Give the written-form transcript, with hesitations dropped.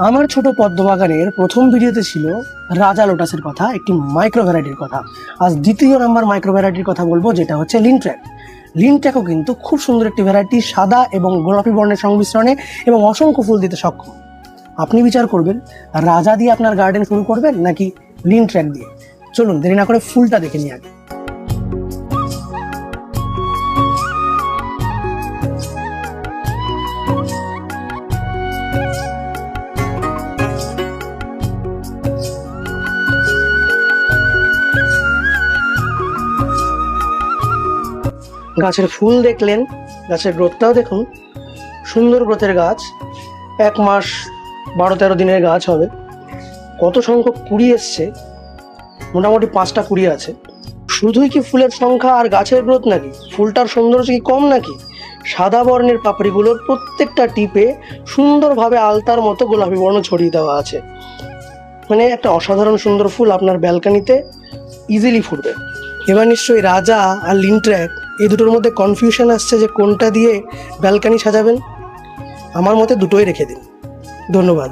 আমার ছোট পদ্ম বাগানের প্রথম ভিডিওতে ছিল রাজা লোটাসের কথা, একটি মাইক্রো ভ্যারাইটির কথা। আজ দ্বিতীয় নাম্বার মাইক্রো ভ্যারাইটির কথা বলবো, যেটা হচ্ছে লিনট্র্যাক। লিনট্র্যাকও কিন্তু খুব সুন্দর একটি ভ্যারাইটি, সাদা এবং গোলাপি বর্ণের সংমিশ্রণে এবং অসংখ্য ফুল দিতে সক্ষম। আপনি বিচার করবেন রাজা দিয়ে আপনার গার্ডেন শুরু করবেন নাকি লিনট্র্যাক দিয়ে। চলুন দেরি না করে ফুলটা দেখে নিই আগে। গাছের ফুল দেখলেন, গাছের গ্রোথটাও দেখুন, সুন্দর গ্রোথের গাছ। 1 মাস 12-13 দিনের গাছ হবে। কত সংখ্যক কুড়ি এসছে, মোটামুটি 5টা কুড়ি আছে। শুধুই কি ফুলের সংখ্যা আর গাছের গ্রোথ নাকি, ফুলটার সৌন্দর্য কি কম নাকি? সাদা বর্ণের পাপড়িগুলোর প্রত্যেকটা টিপে সুন্দরভাবে আলতার মতো গোলাপি বর্ণ ছড়িয়ে দেওয়া আছে। মানে একটা অসাধারণ সুন্দর ফুল আপনার ব্যালকানিতে ইজিলি ফুটবে। এবার নিশ্চয়ই রাজা আর লিনট্র্যাক এই দুটোর মধ্যে কনফিউশন আসছে যে কোনটা দিয়ে ব্যালকানি সাজাবেন। আমার মতে দুটোই রেখে দিন। ধন্যবাদ।